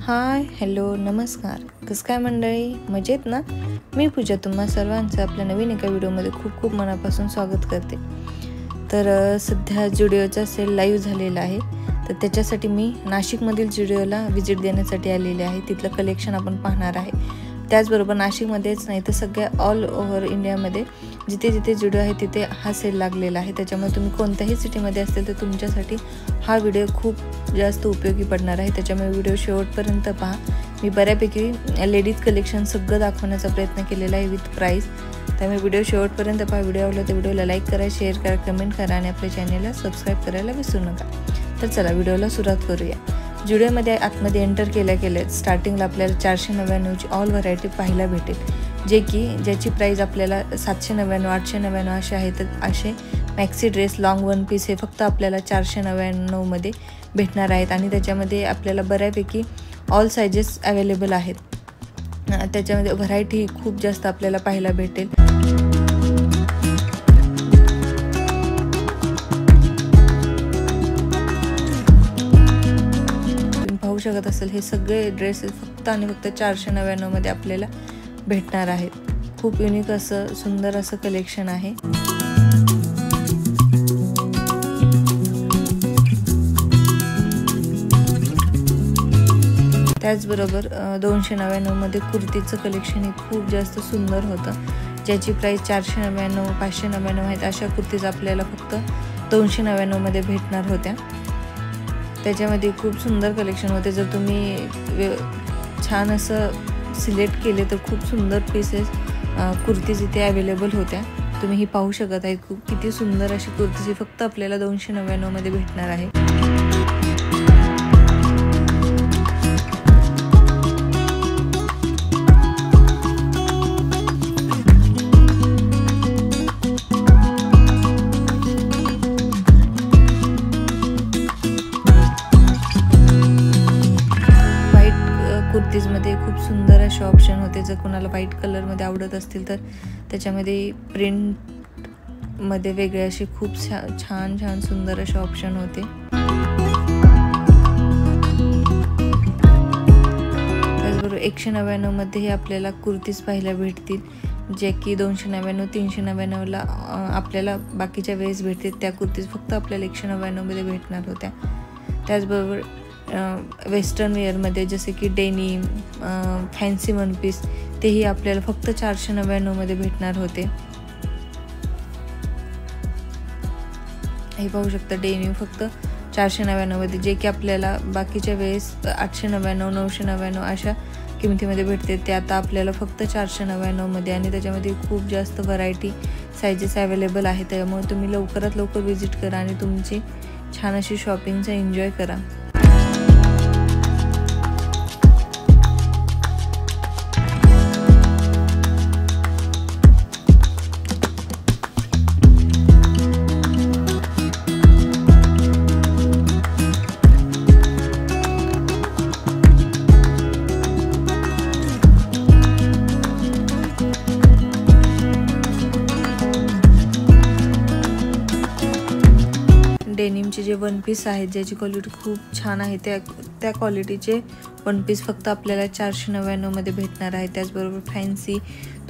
Hi hello नमस्कार, कसं काय मंडळी, मजेत ना? मी पूजा तुम्हा सर्वांचं आपल्या नवीन एका व्हिडिओमध्ये खूप खूप मनापासून स्वागत करते। तर सध्या जुडिओचा सेल लाईव्ह झालेला आहे, तर त्याच्यासाठी मी नाशिकमधील जुडिओला व्हिजिट देण्यासाठी आलेले आहे। तिथलं कलेक्शन आपण पाहणार आहे। त्याचबरोबर नाशिकमध्येच नाही तर सगळ्या ऑल ओव्हर इंडियामध्ये जिथे जिथे जुडिओ आहे तिथे हा सेल लागलेला आहे। त्याच्यामुळे तुम्ही कोणत्याही सिटीमध्ये असतील तर तुमच्यासाठी हा व्हिडिओ खूप जास्त उपयोगी पडणार आहे। त्याच्यामुळे व्हिडिओ शेवटपर्यंत पहा। मी बऱ्यापैकी लेडीज कलेक्शन सगळं दाखवण्याचा प्रयत्न केलेला आहे विथ प्राइस, त्यामुळे व्हिडिओ शेवटपर्यंत पहा। व्हिडिओ आवडला तर व्हिडिओला लाईक करा, शेअर करा, कमेंट करा आणि आपल्या चॅनलला सबस्क्राईब करायला विसरू नका। तर चला व्हिडिओला सुरुवात करूया। जुडिओमध्ये आतमध्ये एंटर केल्या स्टार्टिंगला आपल्याला 499ची ऑल व्हरायटी पाहायला भेटेल, ज्याची प्राइस आपल्याला 799 899 असे आहे। तर असे maxi dress long one piece हे फक्त आपल्याला 499 मध्ये भेटणार आहेत आणि त्याच्यामध्ये आपल्याला बऱ्यापैकी ऑल साइजेस अवेलेबल आहेत। त्याच्यामध्ये व्हरायटी खूप जास्त आपल्याला पाहायला भेटेल। पाहू शकत असेल हे सगळे ड्रेसेस फक्त आणि फक्त 499 मध्ये आपल्याला भेटणार आहेत। खूप युनिक असं सुंदर असं कलेक्शन आहे। त्याचबरोबर 299 मध्ये कुर्तीचं कलेक्शन हे खूप जास्त सुंदर होतं, ज्याची प्राइस 499 599 आहेत। अशा कुर्तीज आपल्याला फक्त 299 मध्ये भेटणार होत्या। त्याच्यामध्ये खूप सुंदर कलेक्शन होते। जर तुम्ही छान असं सिलेक्ट केले तर खूप सुंदर पीसेस कुर्तीज इथे अवेलेबल होत्या। तुम्ही ही पाहू शकत आहे, खूप किती सुंदर अशी कुर्ती फक्त आपल्याला 299 मध्ये भेटणार आहे। कुर्तीजमध्ये खूप सुंदर असे ऑप्शन होते। जर कोणाला व्हाईट कलरमध्ये आवडत असतील तर त्याच्यामध्ये प्रिंटमध्ये वेगळे असे खूप छान छान सुंदर असे ऑप्शन होते। त्याचबरोबर 199 मध्ये आपल्याला कुर्तीज पाहायला भेटतील, जे की 299 399ला आपल्याला बाकीच्या वेळेस भेटतील। त्या कुर्तीज फक्त आपल्याला 199 मध्ये भेटणार होत्या। त्याचबरोबर वेस्टर्न वेअरमध्ये जसे की डेनिम, फॅन्सी वन पीस तेही आपल्याला फक्त 499 मध्ये भेटणार होते। हे पाहू शकता डेनिम फक्त 499 मध्ये, जे की आपल्याला बाकीच्या वेळेस 899 999 अशा किमतीमध्ये भेटते, ते आता आपल्याला फक्त 499 मध्ये आणि त्याच्यामध्ये खूप जास्त व्हरायटी साइजेस अवेलेबल आहे। त्यामुळे तुम्ही लवकरात लवकर व्हिजिट करा आणि तुमची छान अशी शॉपिंगचा एन्जॉय करा। डेनिमचे जे वन पीस आहेत ज्याची क्वालिटी खूप छान आहे, त्या क्वालिटीचे वन पीस फक्त आपल्याला 499 मध्ये भेटणार आहे। त्याचबरोबर फॅन्सी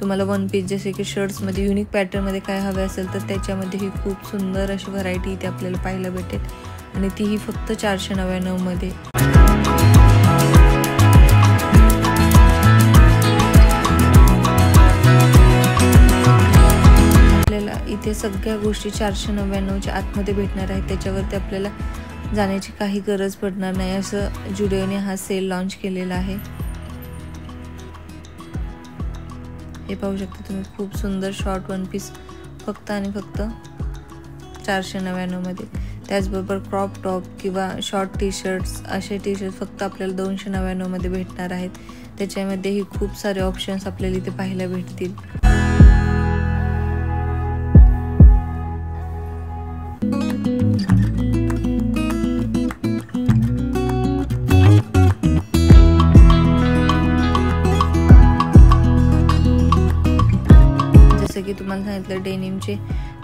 तुम्हाला वन पीस जसे की शर्ट्समध्ये युनिक पॅटर्नमध्ये काय हवे असेल तर त्याच्यामध्ये ही खूप सुंदर अशी व्हरायटी इथे आपल्याला पाहायला भेटेल आणि तीही फक्त 499 मध्ये। इथे सगळ्या गोष्टी 499च्या आतमध्ये भेटणार आहेत। त्याच्यावरती आपल्याला जाण्याची काही गरज पडणार नाही, असं जुडिओने हा सेल लॉन्च केलेला आहे। हे पाहू शकता तुम्ही, खूप सुंदर शॉर्ट वन पीस फक्त आणि फक्त 499 मध्ये। त्याचबरोबर क्रॉप टॉप किंवा शॉर्ट टी शर्ट्स असे टी शर्ट फक्त आपल्याला 299 मध्ये भेटणार आहेत। त्याच्यामध्येही खूप सारे ऑप्शन्स आपल्याला इथे पाहायला भेटतील। की तुम्हाला सांगितलं डेनिमचे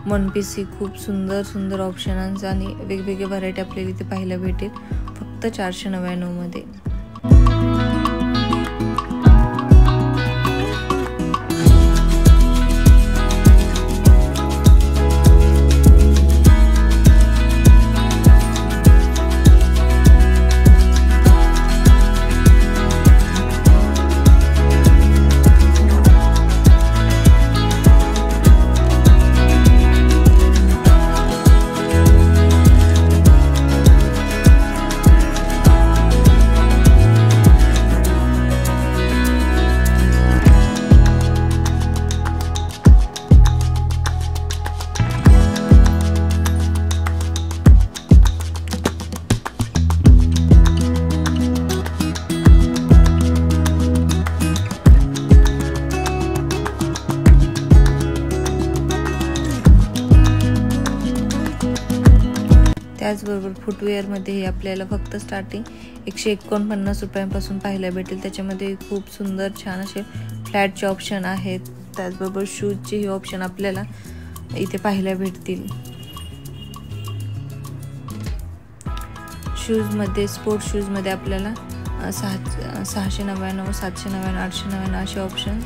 वन पीस ही खूप सुंदर सुंदर ऑप्शन्स आणि वेगवेगळे व्हरायटी आपल्याला इथे पाहायला भेटेल फक्त 499 मध्ये। त्याचबरोबर फुटवेअरमध्येही आपल्याला फक्त स्टार्टिंग 149 रुपयांपासून पाहायला भेटेल। त्याच्यामध्ये खूप सुंदर छान असे फ्लॅटचे ऑप्शन आहेत। त्याचबरोबर शूजचेही ऑप्शन आपल्याला इथे पाहायला भेटतील। शूजमध्ये स्पोर्ट्स शूजमध्ये आपल्याला 699, 799, 899 असे ऑप्शन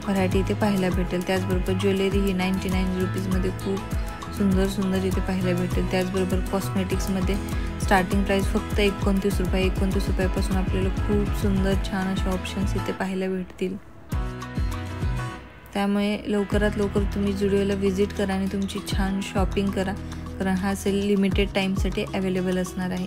व्हरायटी इथे पाहायला भेटेल। त्याचबरोबर ज्वेलरी ही 99 रुपीजमध्ये खूप सुंदर इथे पाहायला भेटेल। त्याचबरोबर कॉस्मेटिक्समध्ये स्टार्टिंग प्राइस फक्त 29 रुपये, 29 रुपयापासून आपल्याला खूप सुंदर छान असे ऑप्शन्स इथे पाहायला भेटतील। त्यामुळे लवकरात लवकर तुम्ही जुडिओला व्हिजिट करा आणि तुमची छान शॉपिंग करा, कारण हा सेल लिमिटेड टाईमसाठी अवेलेबल असणार आहे।